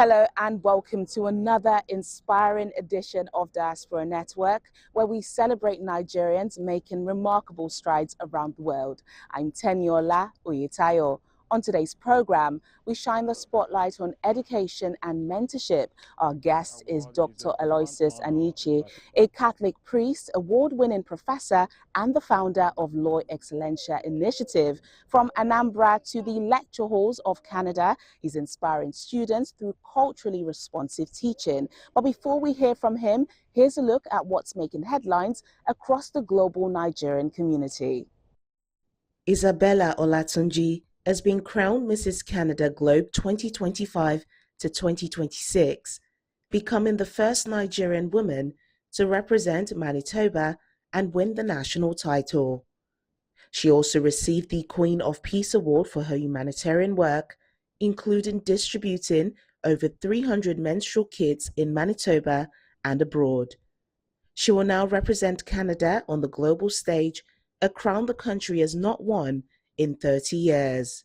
Hello and welcome to another inspiring edition of Diaspora Network, where we celebrate Nigerians making remarkable strides around the world. I'm Teniola Oyetayo. On today's program, we shine the spotlight on education and mentorship. Our guest is Dr. Aloysius Anichi, a Catholic priest, award-winning professor, and the founder of Law Excellencia Initiative. From Anambra to the lecture halls of Canada, he's inspiring students through culturally responsive teaching. But before we hear from him, here's a look at what's making headlines across the global Nigerian community. Isabella Olatunji has been crowned Mrs. Canada Globe 2025 to 2026, becoming the first Nigerian woman to represent Manitoba and win the national title. She also received the Queen of Peace Award for her humanitarian work, including distributing over 300 menstrual kits in Manitoba and abroad. She will now represent Canada on the global stage, a crown the country has not won in 30 years.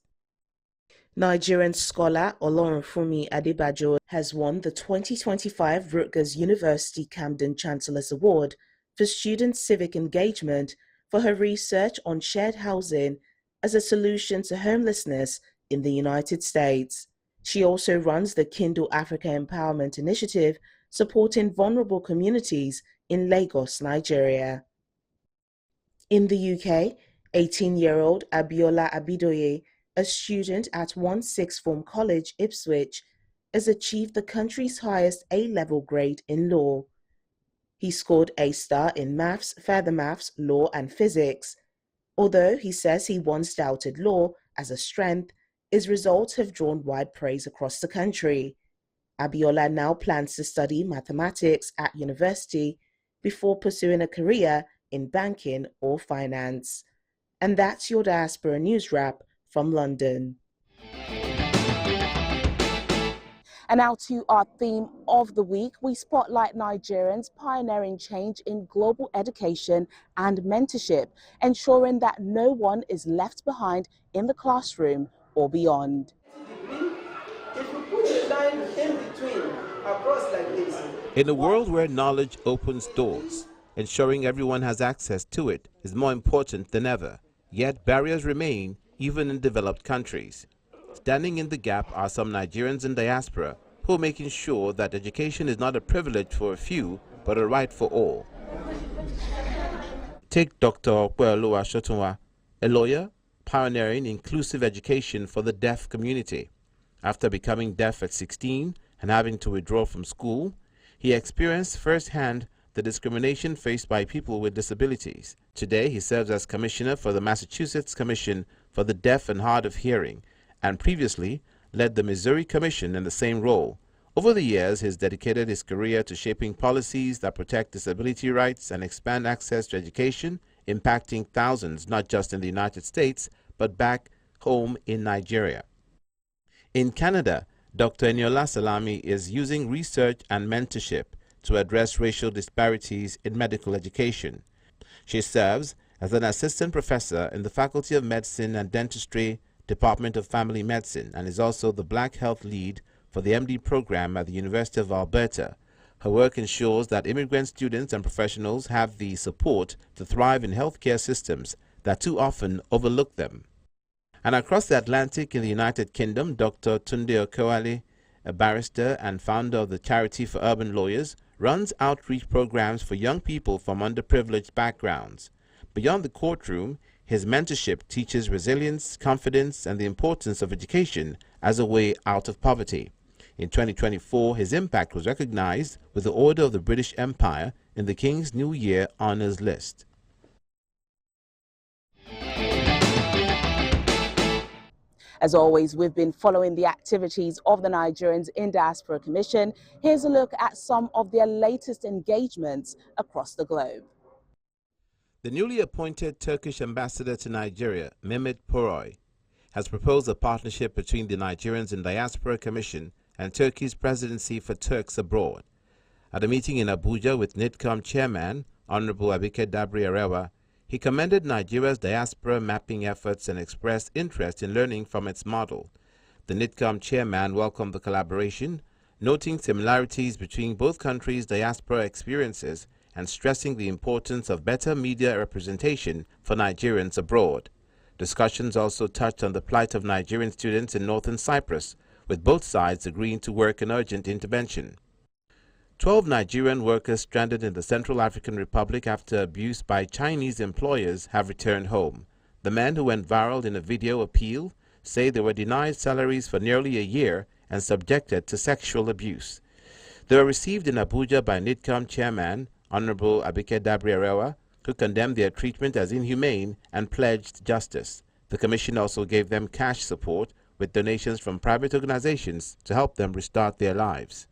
Nigerian scholar Olorunfunmi Adebajo has won the 2025 Rutgers University Camden Chancellor's Award for Student Civic Engagement for her research on shared housing as a solution to homelessness in the United States. She also runs the Kindle Africa Empowerment Initiative, supporting vulnerable communities in Lagos, Nigeria. In the UK, 18-year-old Abiola Abidoye, a student at 16th Form College, Ipswich, has achieved the country's highest A-level grade in law. He scored A-star in maths, further maths, law and physics. Although he says he once doubted law as a strength, his results have drawn wide praise across the country. Abiola now plans to study mathematics at university before pursuing a career in banking or finance. And that's your Diaspora News Wrap from London. And now to our theme of the week, we spotlight Nigerians pioneering change in global education and mentorship, ensuring that no one is left behind in the classroom or beyond. If you put a line in between, across like this. In a world where knowledge opens doors, ensuring everyone has access to it is more important than ever. Yet barriers remain even in developed countries. Standing in the gap are some Nigerians in diaspora who are making sure that education is not a privilege for a few, but a right for all. Take Dr. Okweoluwa Shotunwa, a lawyer pioneering inclusive education for the deaf community. After becoming deaf at 16 and having to withdraw from school, he experienced firsthand the discrimination faced by people with disabilities. Today, he serves as commissioner for the Massachusetts Commission for the Deaf and Hard of Hearing, and previously led the Missouri Commission in the same role. Over the years, he has dedicated his career to shaping policies that protect disability rights and expand access to education, impacting thousands not just in the United States, but back home in Nigeria. In Canada, Dr. Eniola Salami is using research and mentorship to address racial disparities in medical education. She serves as an assistant professor in the Faculty of Medicine and Dentistry, Department of Family Medicine, and is also the Black Health Lead for the MD program at the University of Alberta. Her work ensures that immigrant students and professionals have the support to thrive in healthcare systems that too often overlook them. And across the Atlantic in the United Kingdom, Dr. Tunde Okewale, a barrister and founder of the Charity for Urban Lawyers, runs outreach programs for young people from underprivileged backgrounds. Beyond the courtroom, his mentorship teaches resilience, confidence, and the importance of education as a way out of poverty. In 2024, his impact was recognized with the Order of the British Empire in the King's New Year Honours List. As always, we've been following the activities of the Nigerians in Diaspora Commission. Here's a look at some of their latest engagements across the globe. The newly appointed Turkish ambassador to Nigeria, Mehmet Poroy, has proposed a partnership between the Nigerians in Diaspora Commission and Turkey's Presidency for Turks Abroad. At a meeting in Abuja with NIDCOM chairman, Honorable Abike Dabri Arewa, he commended Nigeria's diaspora mapping efforts and expressed interest in learning from its model. The NIDCOM chairman welcomed the collaboration, noting similarities between both countries' diaspora experiences and stressing the importance of better media representation for Nigerians abroad. Discussions also touched on the plight of Nigerian students in northern Cyprus, with both sides agreeing to work an urgent intervention. 12 Nigerian workers stranded in the Central African Republic after abuse by Chinese employers have returned home. The men who went viral in a video appeal say they were denied salaries for nearly a year and subjected to sexual abuse. They were received in Abuja by NIDCOM chairman, Honorable Abike Dabrierewa, who condemned their treatment as inhumane and pledged justice. The commission also gave them cash support with donations from private organizations to help them restart their lives.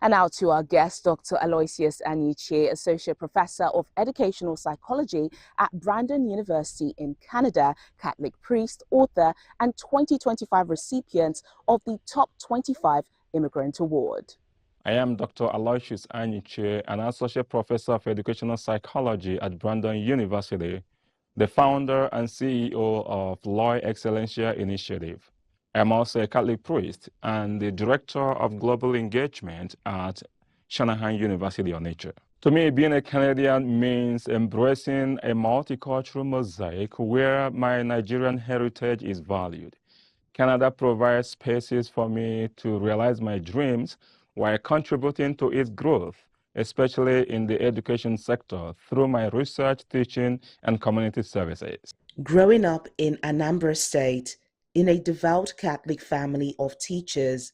And now to our guest, Dr. Aloysius Anichi, Associate Professor of Educational Psychology at Brandon University in Canada, Catholic priest, author, and 2025 recipient of the Top 25 Immigrant Award. I am Dr. Aloysius Anichi, an Associate Professor of Educational Psychology at Brandon University, the founder and CEO of Loy Excellencia Initiative. I'm also a Catholic priest and the Director of Global Engagement at Shanahan University of Nature. To me, being a Canadian means embracing a multicultural mosaic where my Nigerian heritage is valued. Canada provides spaces for me to realize my dreams while contributing to its growth, especially in the education sector through my research, teaching, and community services. Growing up in Anambra State, in a devout Catholic family of teachers,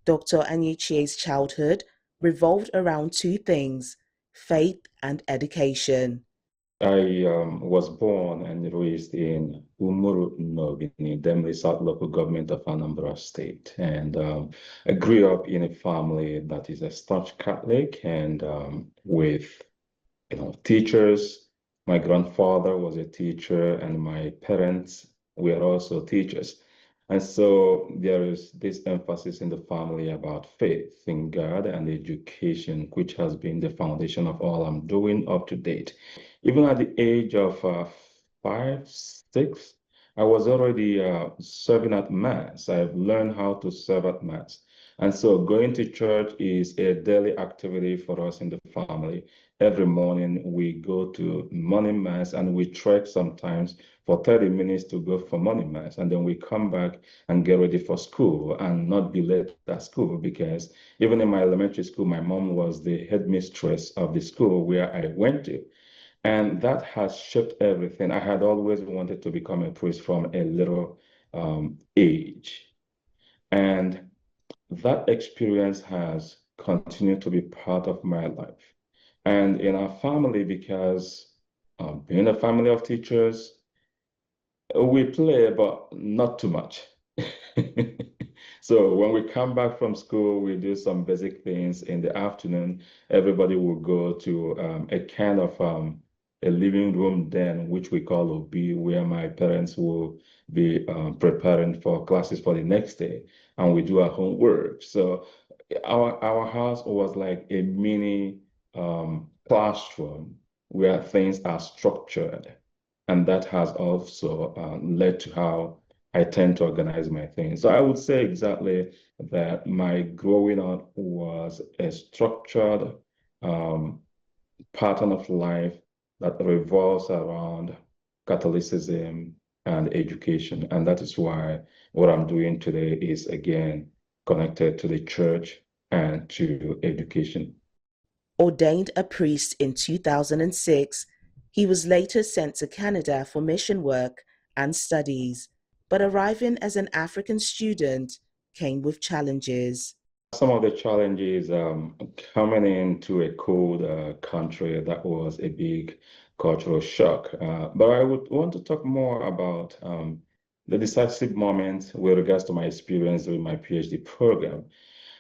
Dr. Anichi's childhood revolved around two things: faith and education. I was born and raised in Umuru Nogini, Demle South Local Government of Anambra State. And I grew up in a family that is a staunch Catholic and with teachers. My grandfather was a teacher and my parents were also teachers. And so there is this emphasis in the family about faith in God and education, which has been the foundation of all I'm doing up to date. Even at the age of 5, 6, I was already serving at Mass. I've learned how to serve at Mass. And so going to church is a daily activity for us in the family. Every morning we go to morning Mass and we trek sometimes for 30 minutes to go for morning Mass. And then we come back and get ready for school and not be late at school, because even in my elementary school, my mom was the headmistress of the school where I went to. And that has shaped everything. I had always wanted to become a priest from a little age. And that experience has continued to be part of my life. And in our family, because being a family of teachers, we play, but not too much. So when we come back from school, we do some basic things. In the afternoon, everybody will go to a kind of a living room den, which we call OB, where my parents will be preparing for classes for the next day, and we do our homework. So our house was like a mini classroom where things are structured, and that has also led to how I tend to organize my things. So I would say exactly that my growing up was a structured pattern of life that revolves around Catholicism and education. And that is why what I'm doing today is, again, connected to the church and to education. Ordained a priest in 2006, he was later sent to Canada for mission work and studies, but arriving as an African student came with challenges. Some of the challenges coming into a cold country, that was a big cultural shock. But I would want to talk more about the decisive moment with regards to my experience with my PhD program.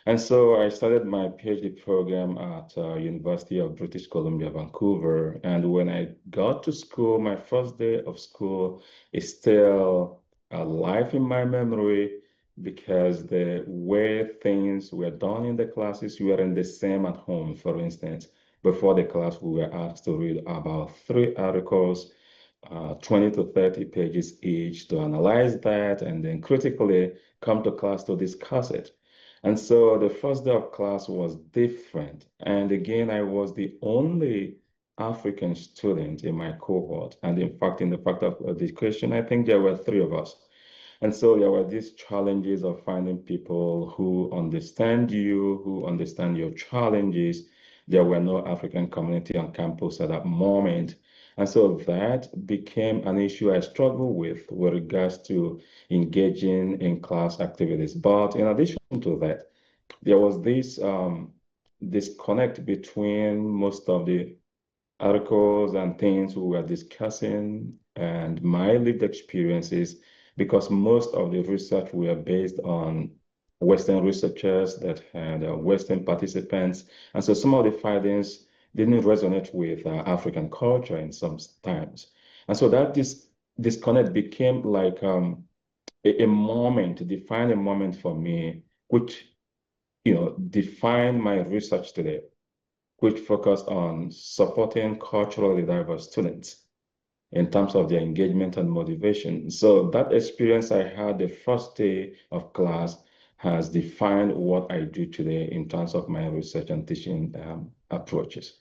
And so I started my PhD program at University of British Columbia, Vancouver. And when I got to school, my first day of school is still alive in my memory, because the way things were done in the classes weren't the same at home. For instance, before the class, we were asked to read about 3 articles 20 to 30 pages each to analyze that and then critically come to class to discuss it. And so the first day of class was different. And again, I was the only African student in my cohort. And in fact, in the faculty of education, I think there were 3 of us. And so there were these challenges of finding people who understand you, who understand your challenges. There were no African community on campus at that moment. And so that became an issue I struggled with regards to engaging in class activities. But in addition to that, there was this disconnect between most of the articles and things we were discussing and my lived experiences, because most of the research were based on Western researchers that had Western participants. And so some of the findings didn't resonate with African culture in some times. And so that this disconnect became like a moment, to define a moment for me, which, defined my research today, which focused on supporting culturally diverse students in terms of their engagement and motivation. So that experience I had the first day of class has defined what I do today in terms of my research and teaching approaches.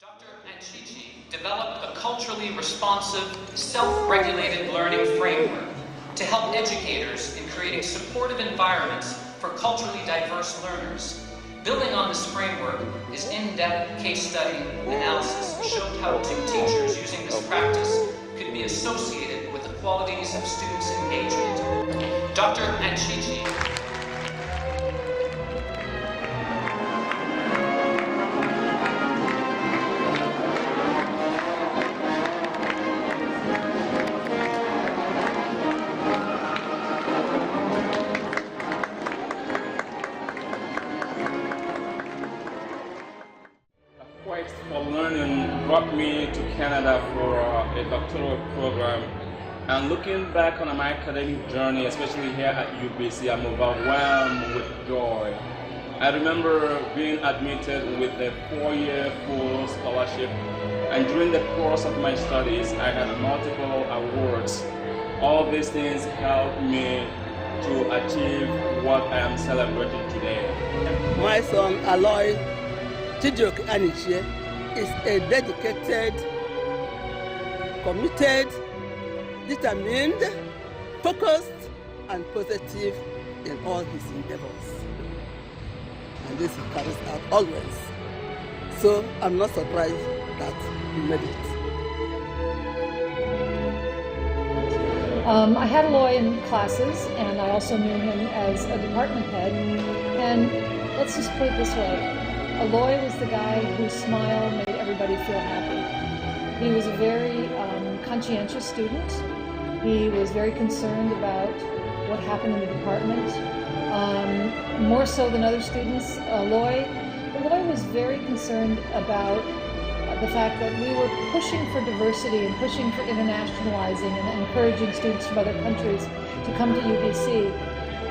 Dr. Anichi developed a culturally responsive, self-regulated learning framework to help educators in creating supportive environments for culturally diverse learners. Building on this framework, his in-depth case study analysis showed how teachers using this practice could be associated with the qualities of students' engagement. Dr. Anichi. Brought me to Canada for a doctoral program, and looking back on my academic journey, especially here at UBC, I'm overwhelmed with joy. I remember being admitted with a 4-year full scholarship, and during the course of my studies, I had multiple awards. All these things helped me to achieve what I am celebrating today. My son Aloysius Anichi is a dedicated, committed, determined, focused, and positive in all his endeavors. And this he carries out always. So I'm not surprised that he made it. I had Aloy in classes, and I also knew him as a department head. And let's just put it this way. Aloy was the guy whose smile made everybody feel happy. He was a very conscientious student. He was very concerned about what happened in the department. More so than other students, Aloy was very concerned about the fact that we were pushing for diversity and pushing for internationalizing and encouraging students from other countries to come to UBC.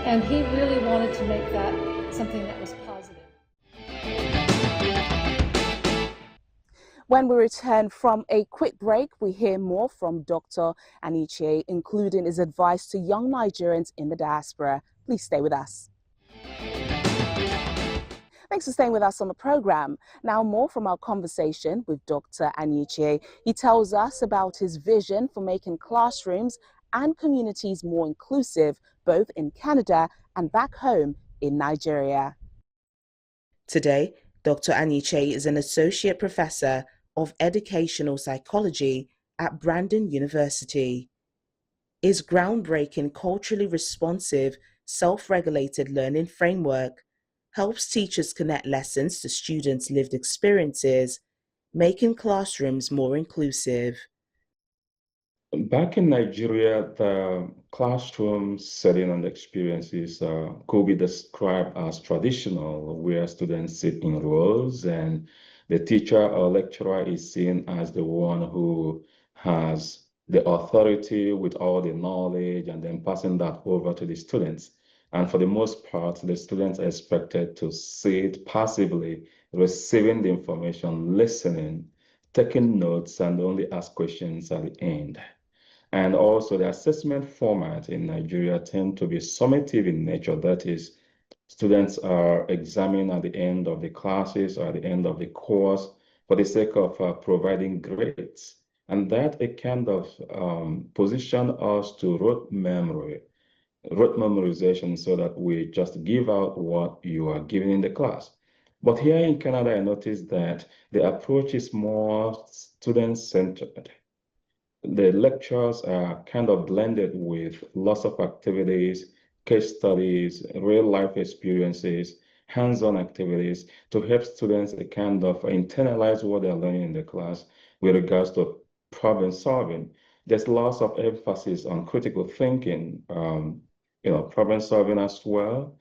And he really wanted to make that something that was positive. When we return from a quick break, we hear more from Dr. Anichi, including his advice to young Nigerians in the diaspora. Please stay with us. Thanks for staying with us on the program. Now, more from our conversation with Dr. Anichi. He tells us about his vision for making classrooms and communities more inclusive, both in Canada and back home in Nigeria. Today, Dr. Anichi is an associate professor of educational psychology at Brandon University. His groundbreaking, culturally responsive, self-regulated learning framework helps teachers connect lessons to students' lived experiences, making classrooms more inclusive. Back in Nigeria, the classroom setting and experiences could be described as traditional, where students sit in rows and the teacher or lecturer is seen as the one who has the authority with all the knowledge and then passing that over to the students. And for the most part, the students are expected to sit passively, receiving the information, listening, taking notes and only ask questions at the end. And also the assessment format in Nigeria tend to be summative in nature. That is, students are examined at the end of the classes or at the end of the course for the sake of providing grades. And that it kind of position us to rote memorization, so that we just give out what you are given in the class. But here in Canada, I noticed that the approach is more student-centered. The lectures are kind of blended with lots of activities, case studies, real-life experiences, hands-on activities to help students kind of internalize what they're learning in the class with regards to problem solving. There's lots of emphasis on critical thinking, problem solving as well.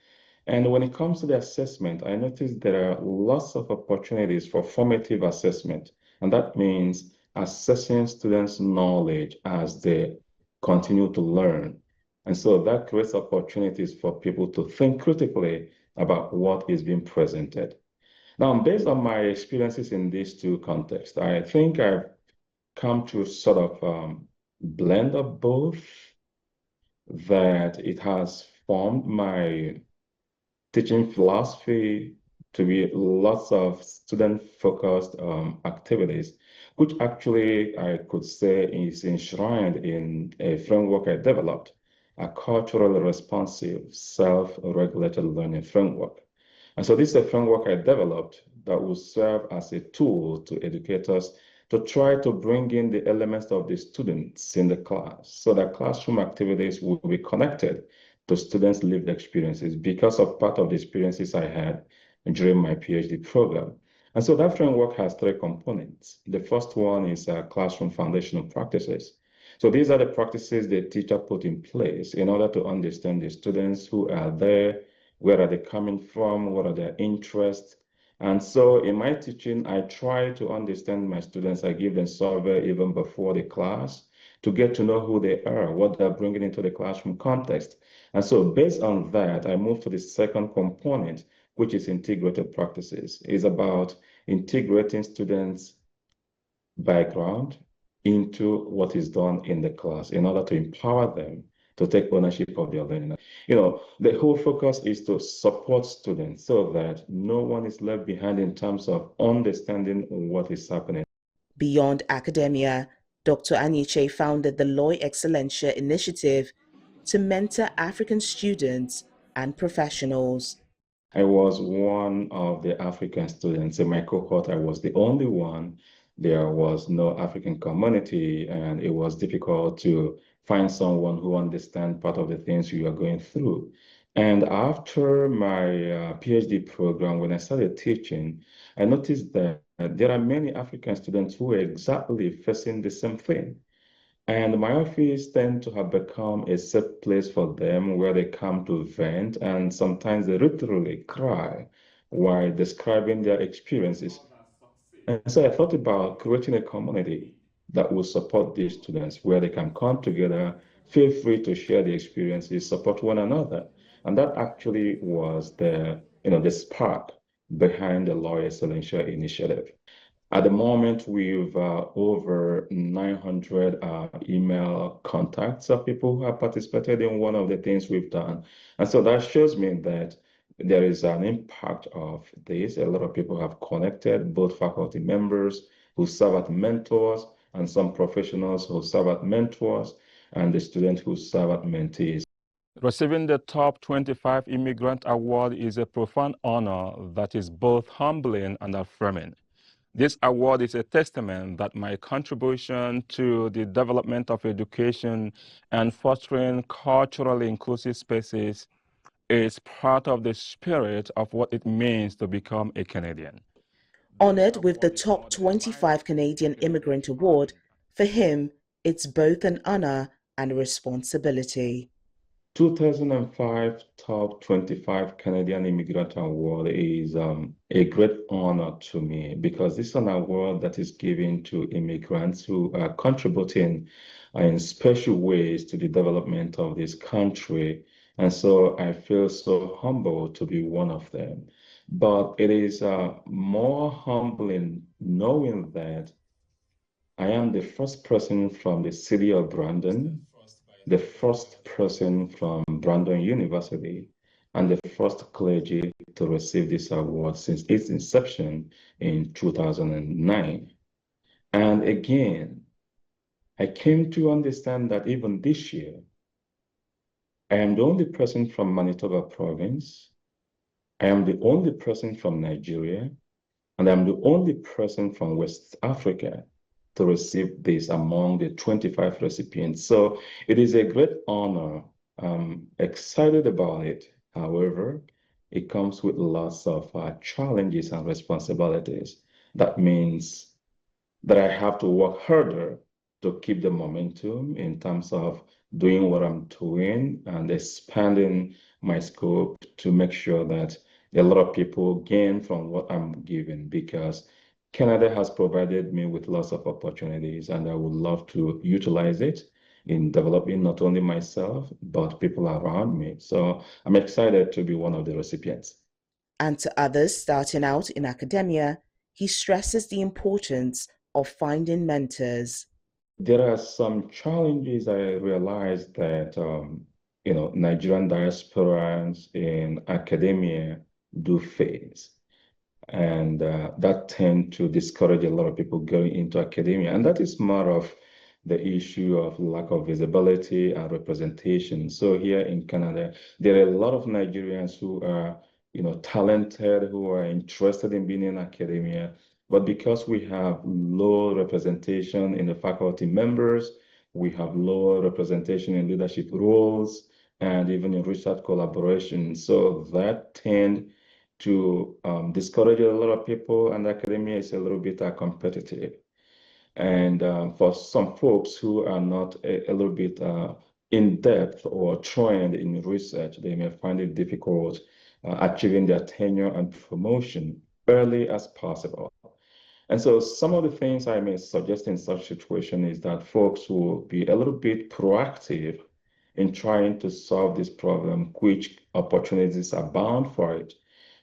And when it comes to the assessment, I noticed there are lots of opportunities for formative assessment. And that means assessing students' knowledge as they continue to learn. And so that creates opportunities for people to think critically about what is being presented. Now, based on my experiences in these two contexts, I think I've come to sort of blend of both, that it has formed my teaching philosophy to be lots of student-focused activities, which actually I could say is enshrined in a framework I developed, a culturally responsive, self-regulated learning framework. And so this is a framework I developed that will serve as a tool to educators to try to bring in the elements of the students in the class, so that classroom activities will be connected to students' lived experiences because of part of the experiences I had during my PhD program. And so that framework has three components. The first one is classroom foundational practices. So these are the practices the teacher put in place in order to understand the students who are there, where are they coming from, what are their interests. And so in my teaching, I try to understand my students. I give them survey even before the class to get to know who they are, what they're bringing into the classroom context. And so based on that, I move to the second component, which is integrated practices. It's about integrating students' background into what is done in the class in order to empower them to take ownership of their learning. The whole focus is to support students so that no one is left behind in terms of understanding what is happening. Beyond academia, Dr. Anichi founded the Loy Excellencia Initiative to mentor African students and professionals. I was one of the African students in my cohort. I was the only one. There was no African community, and it was difficult to find someone who understands part of the things you are going through. And after my PhD program, when I started teaching, I noticed that there are many African students who are exactly facing the same thing. And my office tends to have become a safe place for them where they come to vent, and sometimes they literally cry while describing their experiences. And so I thought about creating a community that will support these students where they can come together, feel free to share the experiences, support one another. And that actually was the spark behind the Loy Excellencia initiative. At the moment, we've over 900 email contacts of people who have participated in one of the things we've done. And so that shows me that there is an impact of this. A lot of people have connected, both faculty members who serve as mentors and some professionals who serve as mentors and the students who serve as mentees. Receiving the Top 25 Immigrant Award is a profound honor that is both humbling and affirming. This award is a testament that my contribution to the development of education and fostering culturally inclusive spaces is part of the spirit of what it means to become a Canadian. Honored with the Top 25 Canadian Immigrant Award, for him, it's both an honor and a responsibility. 2005 Top 25 Canadian Immigrant Award is a great honor to me because this is an award that is given to immigrants who are contributing in special ways to the development of this country. And so I feel so humbled to be one of them. But it is more humbling knowing that I am the first person from the city of Brandon, the first person from Brandon University, and the first clergy to receive this award since its inception in 2009. And again, I came to understand that even this year, I am the only person from Manitoba province, I am the only person from Nigeria, and I'm the only person from West Africa to receive this among the 25 recipients. So it is a great honor. I'm excited about it. However, it comes with lots of challenges and responsibilities. That means that I have to work harder to keep the momentum in terms of doing what I'm doing and expanding my scope to make sure that a lot of people gain from what I'm giving, because Canada has provided me with lots of opportunities and I would love to utilize it in developing not only myself, but people around me. So I'm excited to be one of the recipients. And to others starting out in academia, he stresses the importance of finding mentors. There are some challenges I realized that Nigerian diasporans in academia do face, and that tend to discourage a lot of people going into academia, and that is more of the issue of lack of visibility and representation. So here in Canada, there are a lot of Nigerians who are talented, who are interested in being in academia, but because we have low representation in the faculty members, we have low representation in leadership roles, and even in research collaboration. So that tend to discourage a lot of people, and academia is a little bit competitive. And for some folks who are not a little bit in depth or trained in research, they may find it difficult achieving their tenure and promotion early as possible. And so some of the things I may suggest in such situation is that folks will be a little bit proactive in trying to solve this problem, which opportunities are bound for it.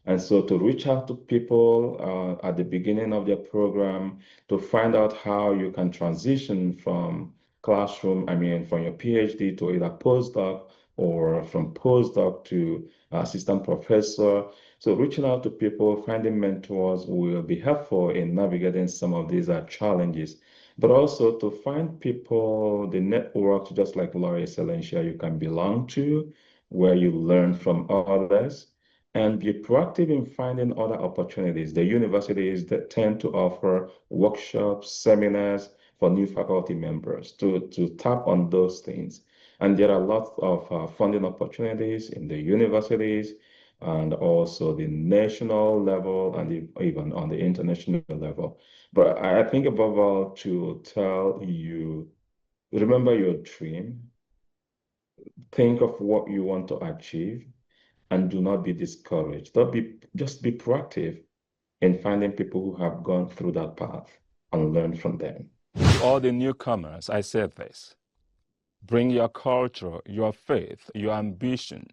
And so to reach out to people at the beginning of their program to find out how you can transition from from your PhD to either postdoc or from postdoc to assistant professor. So reaching out to people, finding mentors will be helpful in navigating some of these challenges, but also to find people, the networks, just like Laura Excellencia, you can belong to, where you learn from others, and be proactive in finding other opportunities. The universities that tend to offer workshops, seminars for new faculty members to tap on those things. And there are lots of funding opportunities in the universities and also the national level and even on the international level. But I think above all to tell you, remember your dream, think of what you want to achieve, and do not be discouraged. Just be proactive in finding people who have gone through that path and learn from them. To all the newcomers, I said this: bring your culture, your faith, your ambition.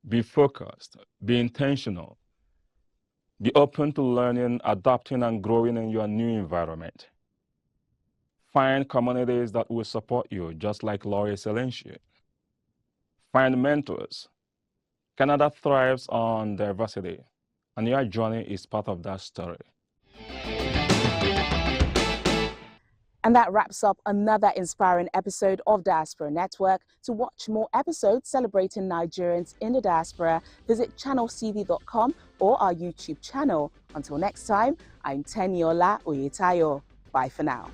Be focused, be intentional, be open to learning, adapting, and growing in your new environment. Find communities that will support you, just like Laura Excellencia. Find mentors. Canada thrives on diversity, and your journey is part of that story. And that wraps up another inspiring episode of Diaspora Network. To watch more episodes celebrating Nigerians in the diaspora, visit channelcv.com or our YouTube channel. Until next time, I'm Teniola Oyetayo. Bye for now.